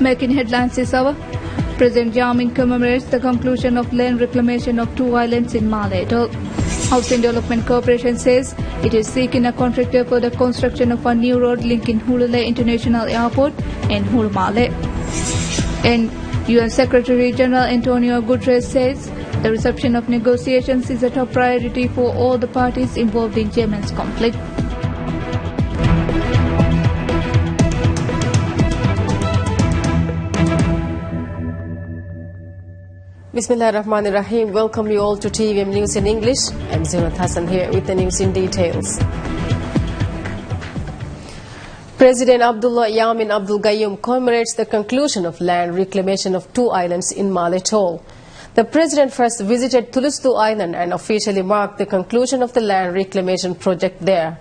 Making headlines this hour, President Yamin commemorates the conclusion of land reclamation of 2 islands in Malay Atoll. Housing Development Corporation says it is seeking a contractor for the construction of a new road linking Hulule International Airport and Hulumale. And UN Secretary General Antonio Guterres says the resumption of negotiations is a top priority for all the parties involved in Yemen's conflict. Bismillahirrahmanirrahim. Welcome you all to TVM News in English. I'm Zinat Hassan here with the news in details. President Abdullah Yamin Abdul Gayoom commemorates the conclusion of land reclamation of 2 islands in Malay Atoll. The President first visited Tulustu Island and officially marked the conclusion of the land reclamation project there.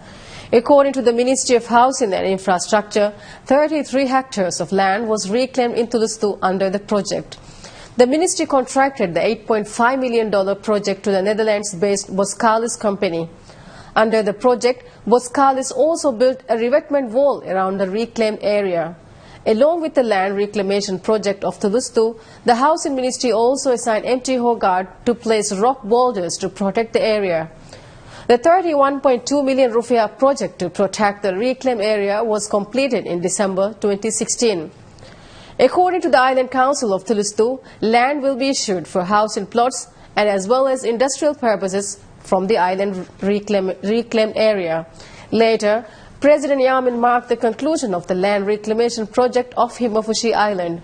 According to the Ministry of Housing and Infrastructure, 33 hectares of land was reclaimed in Tulustu under the project. The ministry contracted the $8.5 million project to the Netherlands-based Boskalis company. Under the project, Boskalis also built a revetment wall around the reclaimed area. Along with the land reclamation project of Tulustu, the Housing Ministry also assigned MT Hogard to place rock boulders to protect the area. The 31.2 million rupiah project to protect the reclaimed area was completed in December 2016. According to the Island Council of Tulustu, land will be issued for housing plots and as well as industrial purposes from the island reclaimed area. Later, President Yamin marked the conclusion of the land reclamation project of Himafushi Island.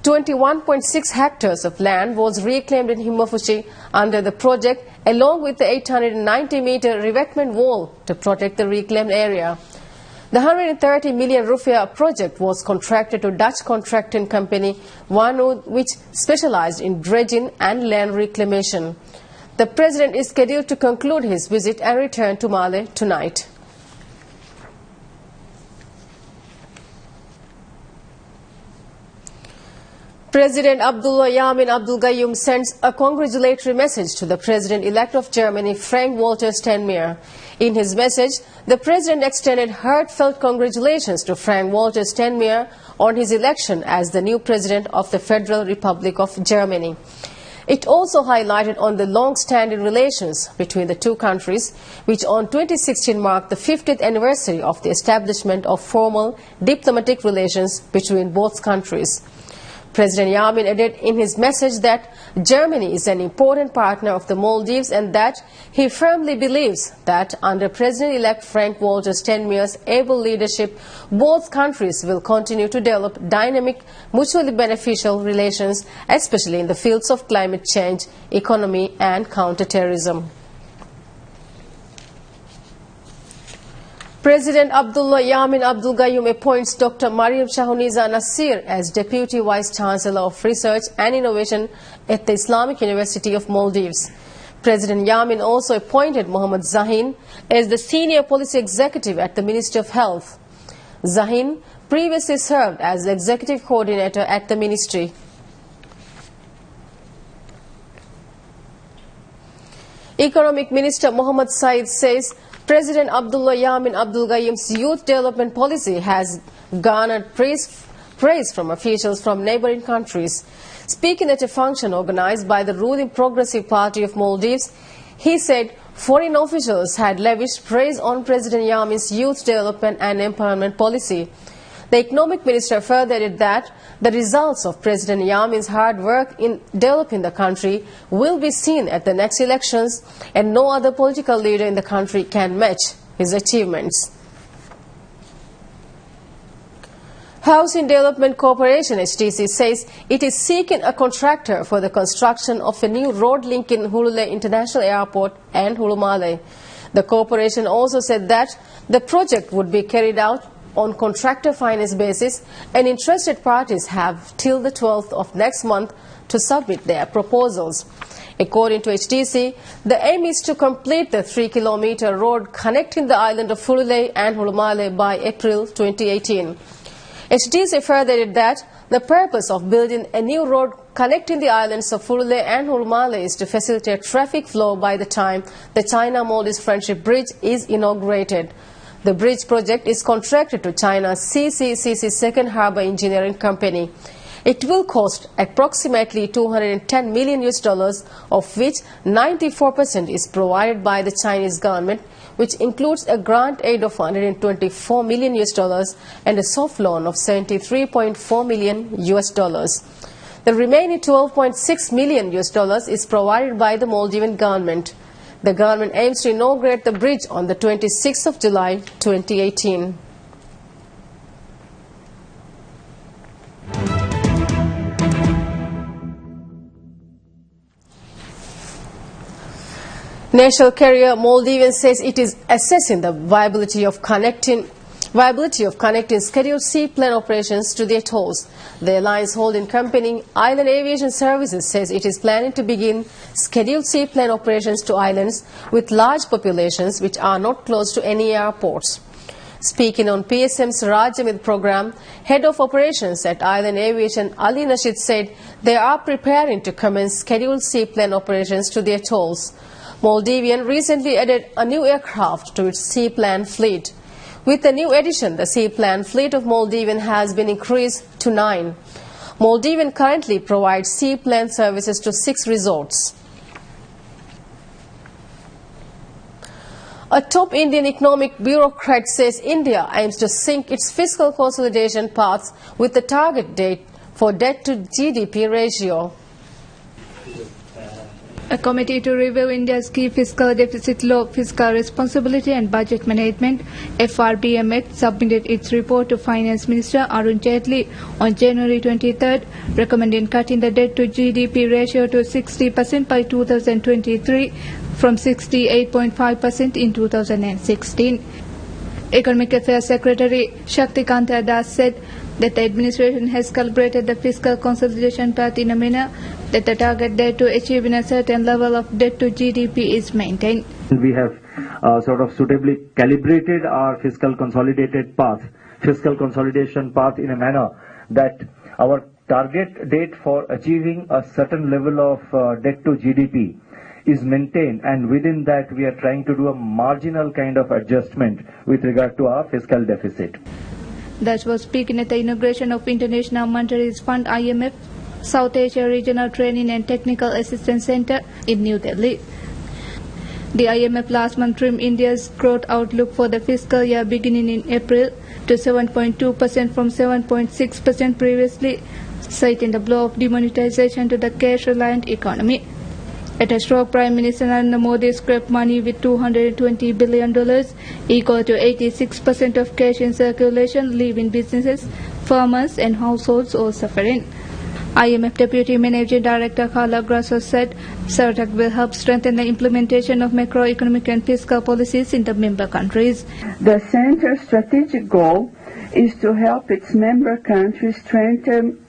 21.6 hectares of land was reclaimed in Himafushi under the project along with the 890-meter revetment wall to protect the reclaimed area. The 130 million rupiah project was contracted to Dutch contracting company Wanood, which specialized in dredging and land reclamation. The President is scheduled to conclude his visit and return to Malé tonight. President Abdullah Yamin Abdul Gayoom sends a congratulatory message to the President-elect of Germany, Frank-Walter Steinmeier. In his message, the President extended heartfelt congratulations to Frank-Walter Steinmeier on his election as the new President of the Federal Republic of Germany. It also highlighted on the long-standing relations between the two countries, which on 2016 marked the 50th anniversary of the establishment of formal diplomatic relations between both countries. President Yamin added in his message that Germany is an important partner of the Maldives and that he firmly believes that under President-elect Frank-Walter Steinmeier's able leadership, both countries will continue to develop dynamic, mutually beneficial relations, especially in the fields of climate change, economy and counterterrorism. President Abdullah Yamin Abdul Gayoom appoints Dr. Mariam Shahuniza Nasir as Deputy Vice-Chancellor of Research and Innovation at the Islamic University of Maldives. President Yamin also appointed Mohammad Zahin as the Senior Policy Executive at the Ministry of Health. Zahin previously served as the Executive Coordinator at the Ministry. Economic Minister Mohammad Said says President Abdullah Yamin Abdul Gayoom's youth development policy has garnered praise from officials from neighboring countries. Speaking at a function organized by the ruling Progressive Party of Maldives, he said foreign officials had lavished praise on President Yamin's youth development and empowerment policy. The economic minister further added that the results of President Yamin's hard work in developing the country will be seen at the next elections and no other political leader in the country can match his achievements. Housing Development Corporation HDC says it is seeking a contractor for the construction of a new road linking Hulule International Airport and Hulumale. The corporation also said that the project would be carried out on contractor finance basis and interested parties have till the 12th of next month to submit their proposals. According to HDC, the aim is to complete the 3-kilometer road connecting the island of Hulule and Hulumale by April 2018. HDC further added that the purpose of building a new road connecting the islands of Hulule and Hulumale is to facilitate traffic flow by the time the China-Maldives Friendship Bridge is inaugurated. The bridge project is contracted to China's CCCC Second Harbour Engineering Company. It will cost approximately $210 million, of which 94% is provided by the Chinese government, which includes a grant aid of $124 million and a soft loan of $73.4 million. The remaining $12.6 million is provided by the Maldivian government. The government aims to inaugurate the bridge on the 26th of July 2018. National carrier Maldivian says it is assessing the viability of connecting scheduled seaplane operations to the atolls. The alliance holding company Island Aviation Services says it is planning to begin scheduled seaplane operations to islands with large populations which are not close to any airports. Speaking on PSM's Rajamid program, Head of Operations at Island Aviation Ali Nasheed said they are preparing to commence scheduled seaplane operations to the atolls. Maldivian recently added a new aircraft to its seaplane fleet. With the new addition, the seaplane fleet of Maldivian has been increased to 9. Maldivian currently provides seaplane services to 6 resorts. A top Indian economic bureaucrat says India aims to sync its fiscal consolidation paths with the target date for debt to GDP ratio. A committee to review India's key fiscal deficit law, fiscal responsibility and budget management, FRBMH, submitted its report to Finance Minister Arun Jaitley on January 23rd, recommending cutting the debt to GDP ratio to 60% by 2023 from 68.5% in 2016. Economic Affairs Secretary Shaktikanta Das said that the administration has calibrated the fiscal consolidation path in a manner that the target debt to achieving a certain level of debt to GDP is maintained. We have sort of suitably calibrated our fiscal consolidation path in a manner that our target date for achieving a certain level of debt to GDP is maintained, and within that we are trying to do a marginal kind of adjustment with regard to our fiscal deficit. Das was speaking at the inauguration of International Monetary Fund IMF South Asia Regional Training and Technical Assistance Center in New Delhi. The IMF last month trimmed India's growth outlook for the fiscal year beginning in April to 7.2% from 7.6% previously, citing the blow of demonetization to the cash-reliant economy. At a stroke, Prime Minister Narendra Modi scraped money with $220 billion, equal to 86% of cash in circulation, leaving businesses, farmers and households all suffering. IMF Deputy Managing Director Carla Grasso said SARTAC will help strengthen the implementation of macroeconomic and fiscal policies in the member countries. The Centre's strategic goal is to help its member countries strengthen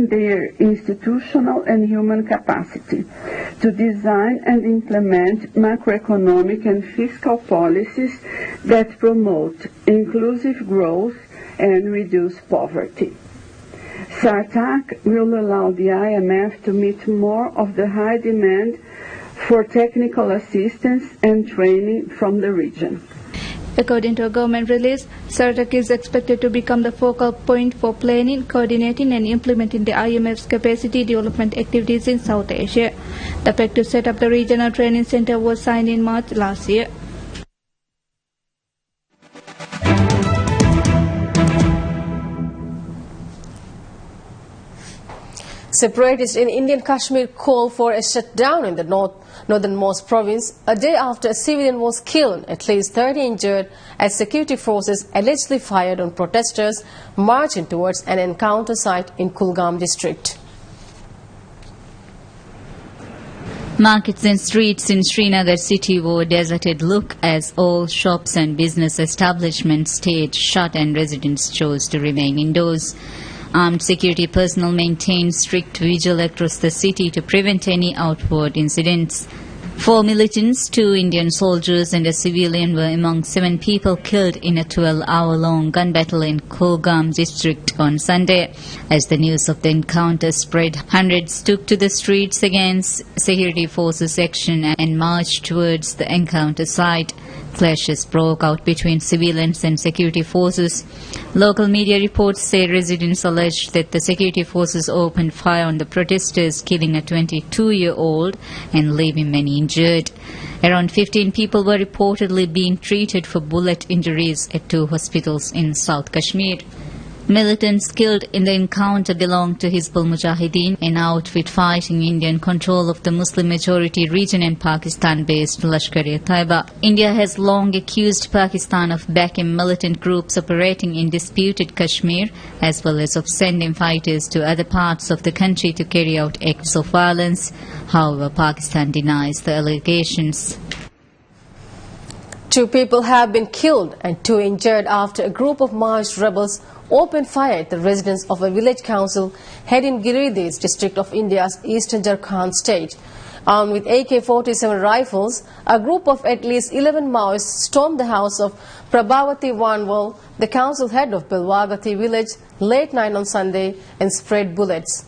their institutional and human capacity to design and implement macroeconomic and fiscal policies that promote inclusive growth and reduce poverty. SARTAC will allow the IMF to meet more of the high demand for technical assistance and training from the region. According to a government release, SARTAC is expected to become the focal point for planning, coordinating and implementing the IMF's capacity development activities in South Asia. The pact to set up the regional training center was signed in March last year. Separatists in Indian Kashmir call for a shutdown in the northernmost province a day after a civilian was killed, at least 30 injured, as security forces allegedly fired on protesters marching towards an encounter site in Kulgam district. Markets and streets in Srinagar city wore a deserted look as all shops and business establishments stayed shut and residents chose to remain indoors. Armed security personnel maintained strict vigil across the city to prevent any outward incidents. 4 militants, 2 Indian soldiers and a civilian were among 7 people killed in a 12-hour-long gun battle in Kulgam district on Sunday. As the news of the encounter spread, hundreds took to the streets against security forces' action and marched towards the encounter site. Clashes broke out between civilians and security forces. Local media reports say residents alleged that the security forces opened fire on the protesters, killing a 22-year-old and leaving many injured. Around 15 people were reportedly being treated for bullet injuries at 2 hospitals in South Kashmir. Militants killed in the encounter belonged to Hizbul Mujahideen, an outfit fighting Indian control of the Muslim-majority region and Pakistan-based Lashkar-e-Taiba. India has long accused Pakistan of backing militant groups operating in disputed Kashmir, as well as of sending fighters to other parts of the country to carry out acts of violence. However, Pakistan denies the allegations. 2 people have been killed and 2 injured after a group of Maoist rebels opened fire at the residence of a village council head in Giridih district of India's eastern Jharkhand state. Armed with AK-47 rifles, a group of at least 11 Maoists stormed the house of Prabhavati Vanwal, the council head of Bilwagati village, late night on Sunday and sprayed bullets.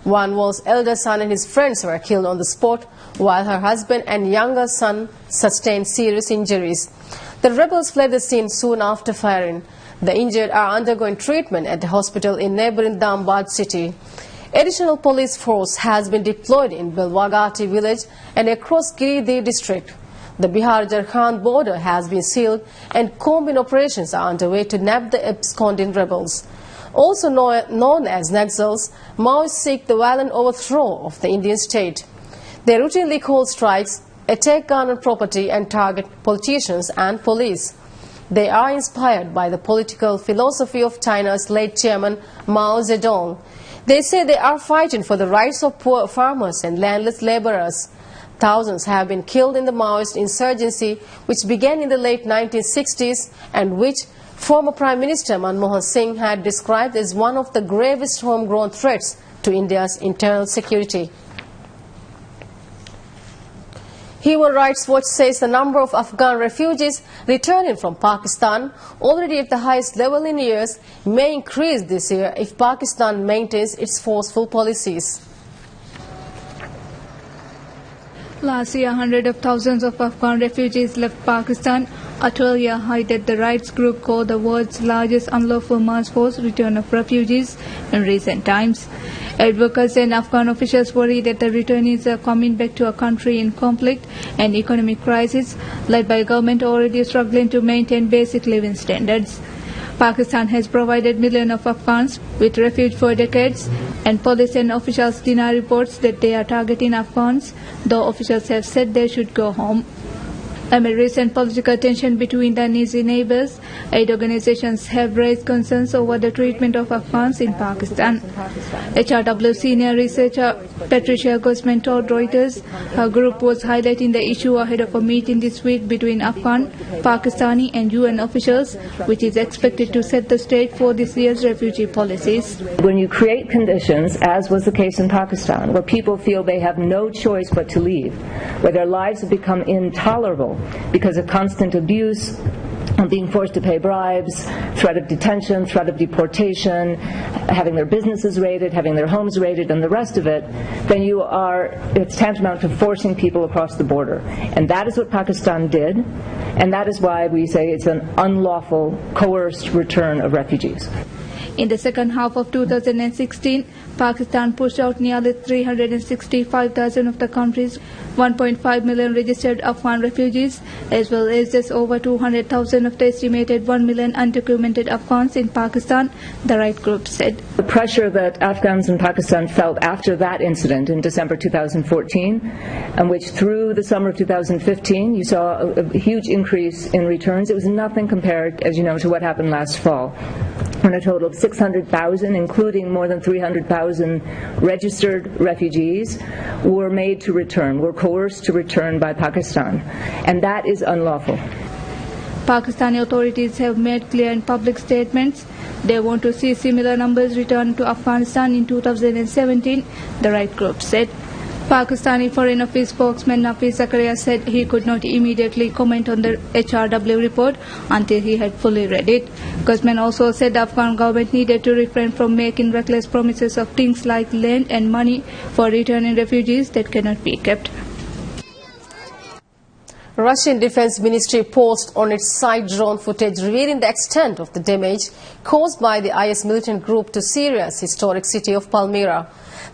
Vanwal's elder son and his friends were killed on the spot, while her husband and younger son sustained serious injuries. The rebels fled the scene soon after firing. The injured are undergoing treatment at the hospital in neighboring Dambad city. Additional police force has been deployed in Bilwagati village and across Giridih district. The Bihar-Jharkhand border has been sealed and combing operations are underway to nab the absconding rebels. Also known as Naxals, Maoists seek the violent overthrow of the Indian state. They routinely call strikes, attack government property and target politicians and police. They are inspired by the political philosophy of China's late chairman Mao Zedong. They say they are fighting for the rights of poor farmers and landless laborers. Thousands have been killed in the Maoist insurgency, which began in the late 1960s and which former Prime Minister Manmohan Singh had described as one of the gravest homegrown threats to India's internal security. Human Rights Watch says the number of Afghan refugees returning from Pakistan, already at the highest level in years, may increase this year if Pakistan maintains its forceful policies. Last year, hundreds of thousands of Afghan refugees left Pakistan, a 12-year high that the rights group called the world's largest unlawful mass forced return of refugees in recent times. Advocates and Afghan officials worry that the returnees are coming back to a country in conflict and economic crisis, led by a government already struggling to maintain basic living standards. Pakistan has provided millions of Afghans with refuge for decades, and police and officials deny reports that they are targeting Afghans, though officials have said they should go home. Amid recent political tension between the uneasy neighbors, aid organizations have raised concerns over the treatment of Afghans in Pakistan. HRW senior researcher Patricia Guzman told Reuters her group was highlighting the issue ahead of a meeting this week between Afghan, Pakistani and UN officials, which is expected to set the stage for this year's refugee policies. When you create conditions, as was the case in Pakistan, where people feel they have no choice but to leave, where their lives have become intolerable because of constant abuse, being forced to pay bribes, threat of detention, threat of deportation, having their businesses raided, having their homes raided, and the rest of it, then it's tantamount to forcing people across the border. And that is what Pakistan did, and that is why we say it's an unlawful, coerced return of refugees. In the second half of 2016, Pakistan pushed out nearly 365,000 of the country's 1.5 million registered Afghan refugees, as well as just over 200,000 of the estimated 1 million undocumented Afghans in Pakistan, the right group said. The pressure that Afghans in Pakistan felt after that incident in December 2014, and which through the summer of 2015 you saw a huge increase in returns, it was nothing compared, as you know, to what happened last fall, when a total of 600,000, including more than 300,000 registered refugees, were made to return, were coerced to return by Pakistan. And that is unlawful. Pakistani authorities have made clear in public statements they want to see similar numbers return to Afghanistan in 2017, the right group said. Pakistani Foreign Office spokesman Nafis Zakaria said he could not immediately comment on the HRW report until he had fully read it. Guzman also said the Afghan government needed to refrain from making reckless promises of things like land and money for returning refugees that cannot be kept. Russian Defense Ministry posted on its site drone footage revealing the extent of the damage caused by the IS militant group to Syria's historic city of Palmyra.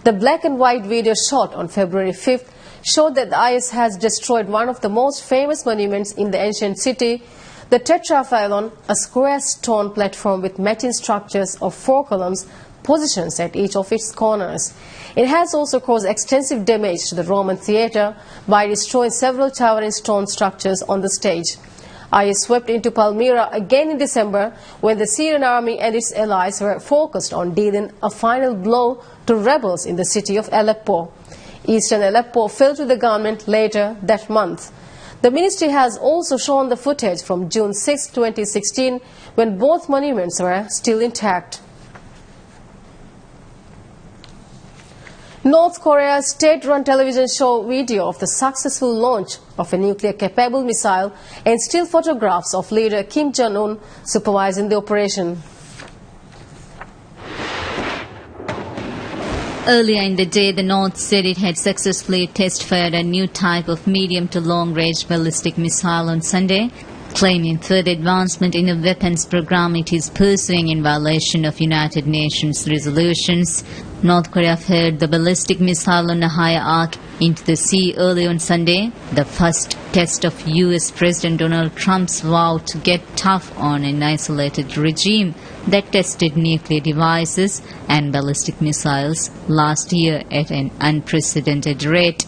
The black and white video shot on February 5th showed that the IS has destroyed one of the most famous monuments in the ancient city, the Tetrapylon, a square stone platform with matching structures of 4 columns positions at each of its corners. It has also caused extensive damage to the Roman theatre by destroying several towering stone structures on the stage. IS swept into Palmyra again in December when the Syrian army and its allies were focused on dealing a final blow to rebels in the city of Aleppo. Eastern Aleppo fell to the government later that month. The ministry has also shown the footage from June 6, 2016, when both monuments were still intact. North Korea's state-run television show video of the successful launch of a nuclear-capable missile and still photographs of leader Kim Jong-un supervising the operation. Earlier in the day, the North said it had successfully test-fired a new type of medium to long-range ballistic missile on Sunday, claiming further advancement in a weapons program it is pursuing in violation of United Nations resolutions. North Korea fired the ballistic missile on a higher arc into the sea early on Sunday, the first test of U.S. President Donald Trump's vow to get tough on an isolated regime that tested nuclear devices and ballistic missiles last year at an unprecedented rate.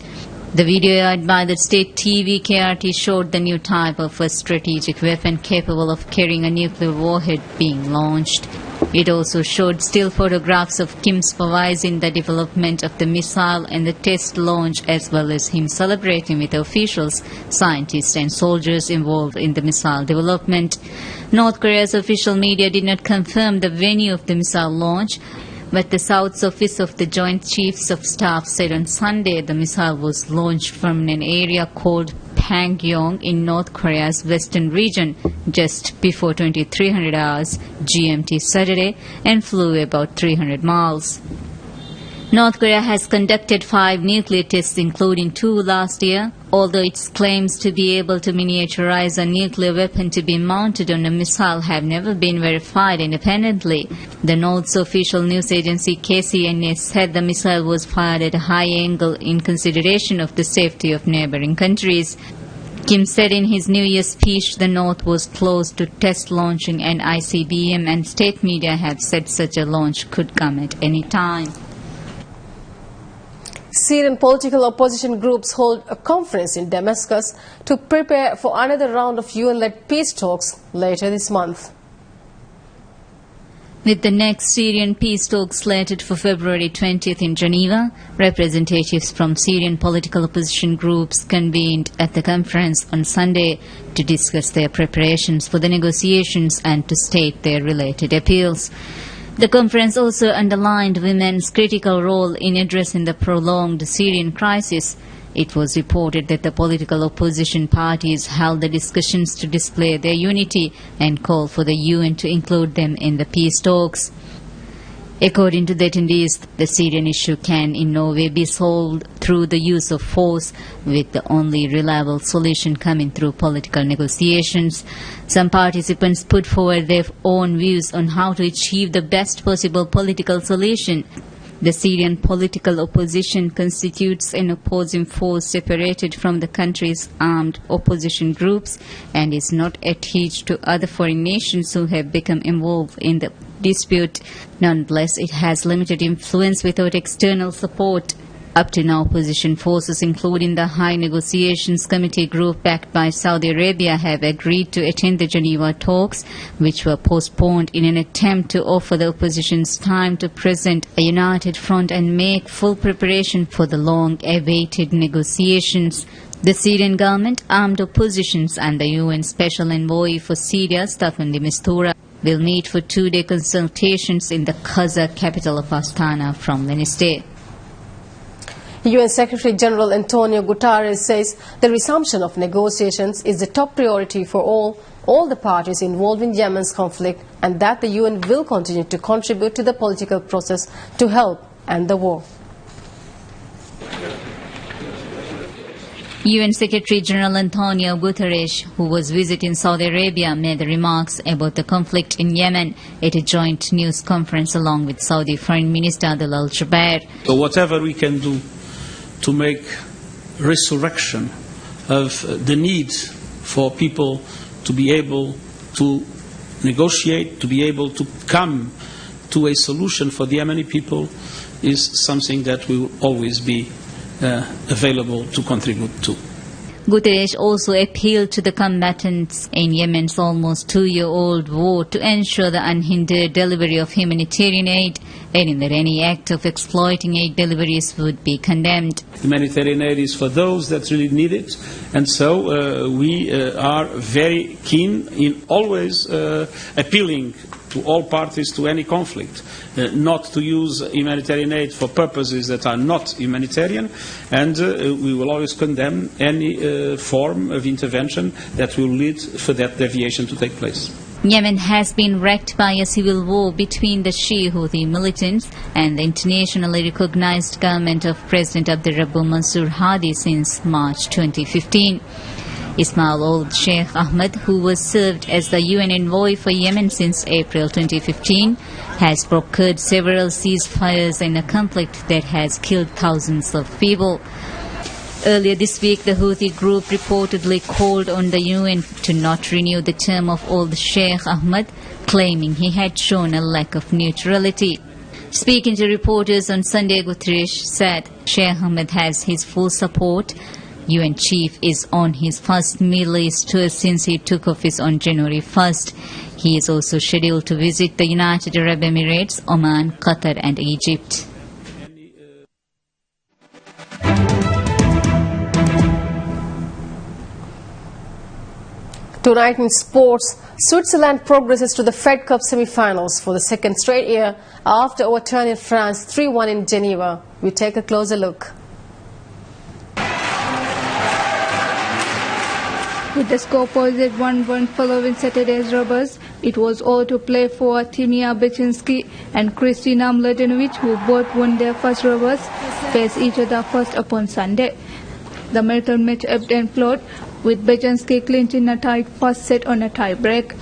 The video aired by the state TV KRT showed the new type of a strategic weapon capable of carrying a nuclear warhead being launched. It also showed still photographs of Kim supervising the development of the missile and the test launch, as well as him celebrating with officials, scientists and soldiers involved in the missile development. North Korea's official media did not confirm the venue of the missile launch, but the South's Office of the Joint Chiefs of Staff said on Sunday the missile was launched from an area called Pangyong in North Korea's western region just before 2300 hours GMT Saturday and flew about 300 miles. North Korea has conducted 5 nuclear tests, including 2 last year, although its claims to be able to miniaturize a nuclear weapon to be mounted on a missile have never been verified independently. The North's official news agency KCNA said the missile was fired at a high angle in consideration of the safety of neighboring countries. Kim said in his New Year's speech the North was close to test launching an ICBM, and state media have said such a launch could come at any time. Syrian political opposition groups hold a conference in Damascus to prepare for another round of UN-led peace talks later this month. With the next Syrian peace talks slated for February 20th in Geneva, representatives from Syrian political opposition groups convened at the conference on Sunday to discuss their preparations for the negotiations and to state their related appeals. The conference also underlined women's critical role in addressing the prolonged Syrian crisis. It was reported that the political opposition parties held the discussions to display their unity and call for the UN to include them in the peace talks. According to the attendees, the Syrian issue can in no way be solved through the use of force, with the only reliable solution coming through political negotiations. Some participants put forward their own views on how to achieve the best possible political solution. The Syrian political opposition constitutes an opposing force separated from the country's armed opposition groups and is not attached to other foreign nations who have become involved in the dispute. Nonetheless, it has limited influence without external support. Up to now, opposition forces, including the High Negotiations Committee group backed by Saudi Arabia, have agreed to attend the Geneva talks, which were postponed in an attempt to offer the opposition's time to present a united front and make full preparation for the long-awaited negotiations. The Syrian government, armed oppositions and the UN Special Envoy for Syria, Staffan de Mistura, will meet for 2-day consultations in the Kazakh capital of Astana from Wednesday. UN Secretary General Antonio Guterres says the resumption of negotiations is the top priority for all the parties involved in Yemen's conflict, and that the UN will continue to contribute to the political process to help end the war. UN Secretary-General Antonio Guterres, who was visiting Saudi Arabia, made remarks about the conflict in Yemen at a joint news conference along with Saudi Foreign Minister Adel Al-Jubair. So whatever we can do to make resurrection of the need for people to be able to negotiate, to be able to come to a solution for the Yemeni people is something that we will always be available to contribute to. Guterres also appealed to the combatants in Yemen's almost 2-year-old war to ensure the unhindered delivery of humanitarian aid, adding that any act of exploiting aid deliveries would be condemned. Humanitarian aid is for those that really need it, and so we are very keen in always appealing to all parties to any conflict, not to use humanitarian aid for purposes that are not humanitarian, and we will always condemn any form of intervention that will lead for that deviation to take place. Yemen has been wrecked by a civil war between the Shia Houthi militants and the internationally recognized government of President Abdurrabbu Mansur Hadi since March 2015. Ismail Old Sheikh Ahmed, who was served as the UN envoy for Yemen since April 2015, has brokered several ceasefires in a conflict that has killed thousands of people. Earlier this week, the Houthi group reportedly called on the UN to not renew the term of Old Sheikh Ahmed, claiming he had shown a lack of neutrality. Speaking to reporters on Sunday, Guterres said Sheikh Ahmed has his full support. UN chief is on his first Middle East tour since he took office on January 1st. He is also scheduled to visit the United Arab Emirates, Oman, Qatar and Egypt. Tonight in sports, Switzerland progresses to the Fed Cup semi-finals for the second straight year after overturning France 3-1 in Geneva. We take a closer look. With the score poised at 1-1 following Saturday's rubbers, it was all to play for Timia Bechinski and Kristina Mladenovic, who both won their first rubbers, face each other first upon Sunday. The marathon match ebbed and flowed, with Bechinski clinching a tight first set on a tie-break.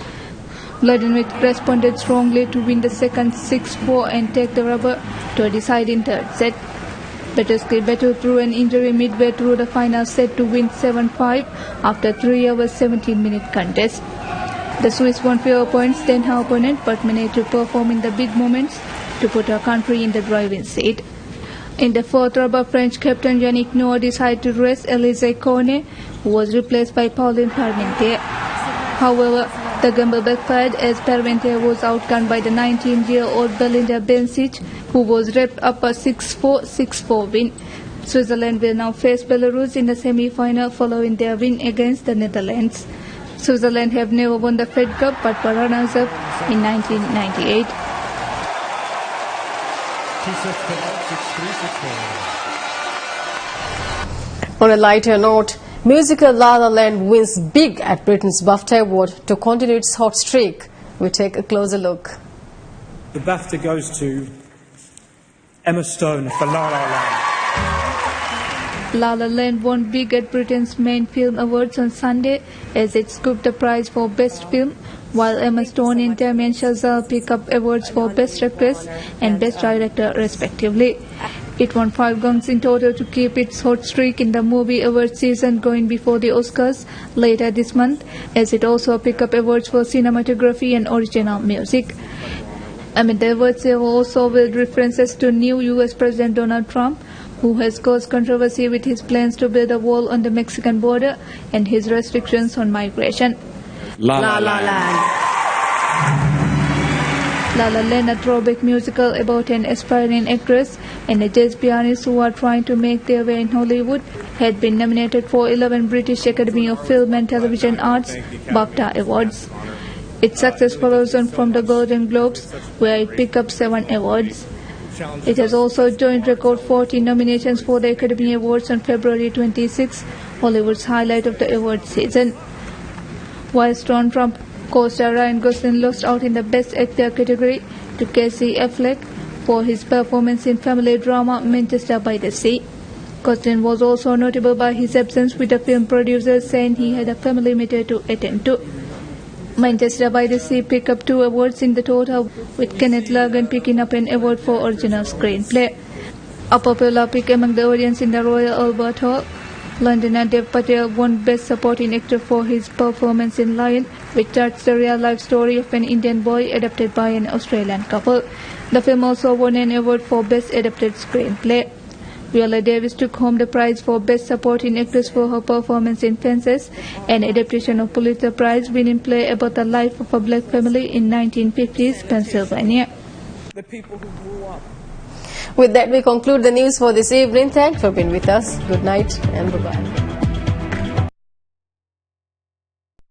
Mladenovic responded strongly to win the second 6-4 and take the rubber to a deciding third set. Bechinski battled through an injury midway through the final set to win 7-5 after 3 hours 17-minute contest. The Swiss won fewer points than her opponent but managed to perform in the big moments to put her country in the driving seat. In the fourth rubber, French captain Yannick Noah decided to rest Elise Cornet, who was replaced by Pauline Parmentier. However, the gamble backfired as Parmentier was outgunned by the 19-year-old Belinda Bencic, who was wrapped up a 6-4, 6-4 win. Switzerland will now face Belarus in the semi-final following their win against the Netherlands. Switzerland have never won the Fed Cup but were runners-up in 1998. On a lighter note, musical La La Land wins big at Britain's BAFTA Award to continue its hot streak. We take a closer look. The BAFTA goes to Emma Stone for La La Land. La La Land won big at Britain's main film awards on Sunday as it scooped the prize for Best Film, while Emma Stone and Damien Chazelle picked up awards for Best Actress and Best Director respectively. It won 5 gongs in total to keep its hot streak in the movie award season going before the Oscars later this month, as it also picked up awards for cinematography and original music. Amid the awards, there were also veiled references to new U.S. President Donald Trump, who has caused controversy with his plans to build a wall on the Mexican border and his restrictions on migration. La La Land. La La Land, a throwback musical about an aspiring actress and a jazz pianist who are trying to make their way in Hollywood, had been nominated for 11 British Academy of Film and Television Arts BAFTA Awards. Its success follows on from the Golden Globes, where it picked up 7 awards. It has also joined record 40 nominations for the Academy Awards on February 26, Hollywood's highlight of the award season. While Stone Trump co-star Ryan Gosling lost out in the Best Actor category to Casey Affleck for his performance in family drama Manchester by the Sea. Costin was also notable by his absence, with the film producers saying he had a family matter to attend to. Manchester by the Sea picked up 2 awards in the total, with Kenneth Logan picking up an award for original screenplay. A popular pick among the audience in the Royal Albert Hall, Londoner Dev Patel won Best Supporting Actor for his performance in Lion, which charts the real-life story of an Indian boy adapted by an Australian couple. The film also won an award for Best Adapted Screenplay. Viola Davis took home the prize for Best Supporting Actress for her performance in Fences, an adaptation of Pulitzer Prize-winning play about the life of a black family in 1950s Pennsylvania. The people who grew up. With that, we conclude the news for this evening. Thanks for being with us. Good night and bye-bye.